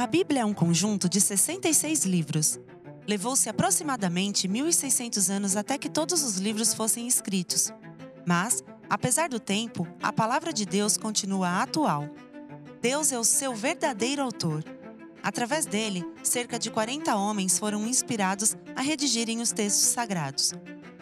A Bíblia é um conjunto de 66 livros. Levou-se aproximadamente 1.600 anos até que todos os livros fossem escritos. Mas, apesar do tempo, a palavra de Deus continua atual. Deus é o seu verdadeiro autor. Através dele, cerca de 40 homens foram inspirados a redigirem os textos sagrados.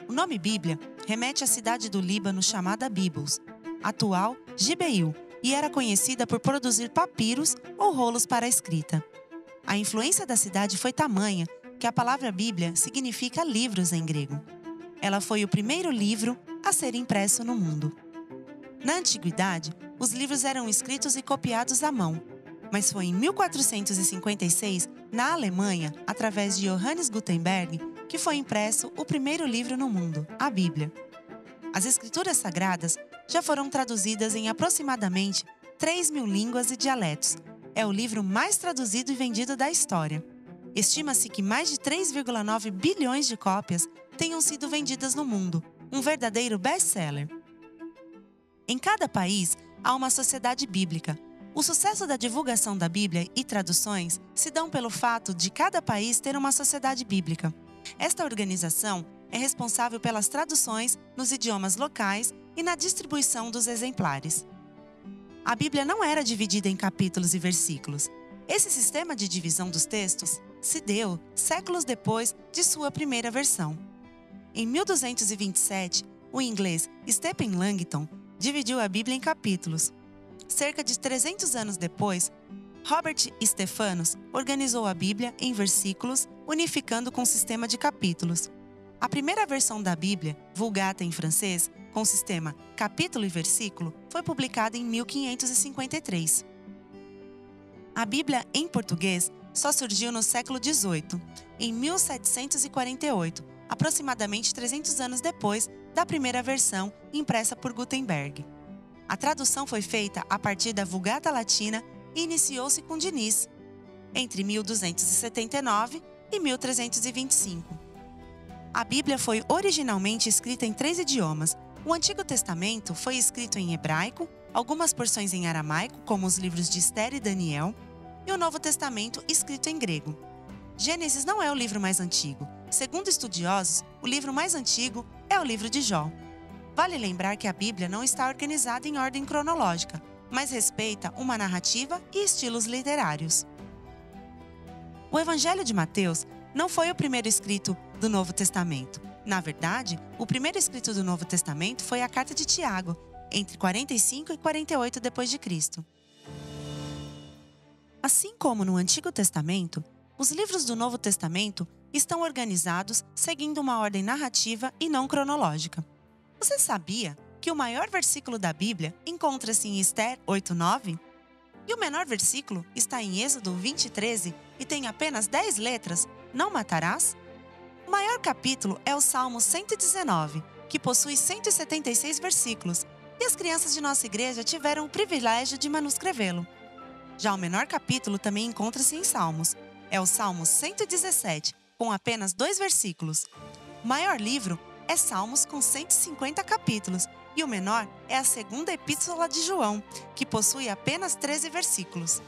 O nome Bíblia remete à cidade do Líbano chamada Biblos, atual Gibeil, e era conhecida por produzir papiros ou rolos para a escrita. A influência da cidade foi tamanha que a palavra Bíblia significa livros em grego. Ela foi o primeiro livro a ser impresso no mundo. Na antiguidade, os livros eram escritos e copiados à mão, mas foi em 1456, na Alemanha, através de Johannes Gutenberg, que foi impresso o primeiro livro no mundo, a Bíblia. As Escrituras Sagradas já foram traduzidas em aproximadamente 3.000 línguas e dialetos. É o livro mais traduzido e vendido da história. Estima-se que mais de 3,9 bilhões de cópias tenham sido vendidas no mundo, um verdadeiro best-seller. Em cada país, há uma sociedade bíblica. O sucesso da divulgação da Bíblia e traduções se dão pelo fato de cada país ter uma sociedade bíblica. Esta organização é responsável pelas traduções nos idiomas locais e na distribuição dos exemplares. A Bíblia não era dividida em capítulos e versículos. Esse sistema de divisão dos textos se deu séculos depois de sua primeira versão. Em 1227, o inglês Stephen Langton dividiu a Bíblia em capítulos. Cerca de 300 anos depois, Robert Stephanus organizou a Bíblia em versículos, unificando com o sistema de capítulos. A primeira versão da Bíblia, Vulgata em francês, com o sistema capítulo e versículo, foi publicada em 1553. A Bíblia em português só surgiu no século XVIII, em 1748, aproximadamente 300 anos depois da primeira versão impressa por Gutenberg. A tradução foi feita a partir da Vulgata Latina e iniciou-se com Diniz, entre 1279 e 1325. A Bíblia foi originalmente escrita em 3 idiomas. O Antigo Testamento foi escrito em hebraico, algumas porções em aramaico, como os livros de Esther e Daniel, e o Novo Testamento escrito em grego. Gênesis não é o livro mais antigo. Segundo estudiosos, o livro mais antigo é o livro de Jó. Vale lembrar que a Bíblia não está organizada em ordem cronológica, mas respeita uma narrativa e estilos literários. O Evangelho de Mateus não foi o primeiro escrito do Novo Testamento. Na verdade, o primeiro escrito do Novo Testamento foi a Carta de Tiago, entre 45 e 48 d.C. Assim como no Antigo Testamento, os livros do Novo Testamento estão organizados seguindo uma ordem narrativa e não cronológica. Você sabia que o maior versículo da Bíblia encontra-se em Esther 8:9? E o menor versículo está em Êxodo 20:13 e tem apenas 10 letras, não matarás? O maior capítulo é o Salmo 119, que possui 176 versículos, e as crianças de nossa igreja tiveram o privilégio de manuscrevê-lo. Já o menor capítulo também encontra-se em Salmos. É o Salmo 117, com apenas 2 versículos. O maior livro é Salmos, com 150 capítulos, e o menor é a segunda epístola de João, que possui apenas 13 versículos.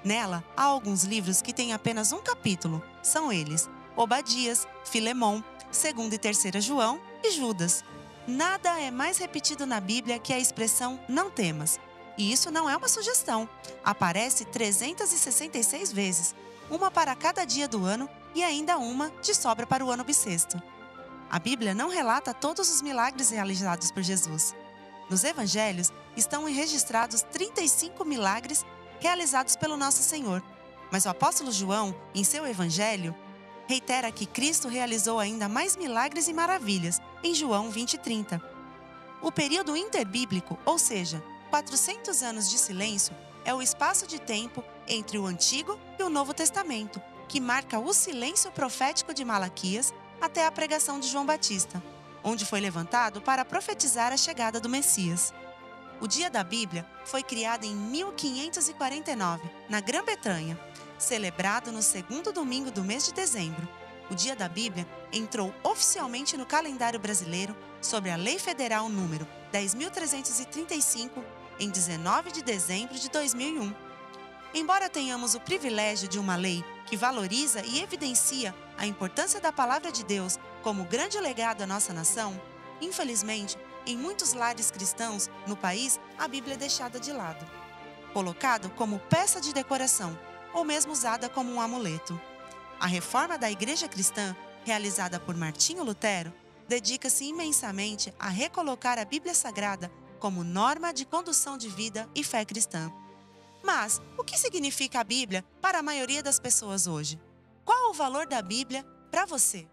Nela, há alguns livros que têm apenas um capítulo. São eles Obadias, Filemão, 2ª e 3ª João e Judas. Nada é mais repetido na Bíblia que a expressão não temas. E isso não é uma sugestão. Aparece 366 vezes, uma para cada dia do ano e ainda uma de sobra para o ano bissexto. A Bíblia não relata todos os milagres realizados por Jesus. Nos Evangelhos estão registrados 35 milagres realizados pelo Nosso Senhor. Mas o apóstolo João, em seu Evangelho, reitera que Cristo realizou ainda mais milagres e maravilhas, em João 20:30. O período interbíblico, ou seja, 400 anos de silêncio, é o espaço de tempo entre o Antigo e o Novo Testamento, que marca o silêncio profético de Malaquias até a pregação de João Batista, onde foi levantado para profetizar a chegada do Messias. O Dia da Bíblia foi criado em 1549, na Grã-Bretanha, celebrado no 2º domingo do mês de dezembro. O Dia da Bíblia entrou oficialmente no calendário brasileiro sob a Lei Federal número 10.335, em 19 de dezembro de 2001. Embora tenhamos o privilégio de uma lei que valoriza e evidencia a importância da palavra de Deus como grande legado à nossa nação, infelizmente, em muitos lares cristãos no país, a Bíblia é deixada de lado, colocado como peça de decoração ou mesmo usada como um amuleto. A reforma da Igreja Cristã, realizada por Martinho Lutero, dedica-se imensamente a recolocar a Bíblia Sagrada como norma de condução de vida e fé cristã. Mas, o que significa a Bíblia para a maioria das pessoas hoje? Qual o valor da Bíblia para você?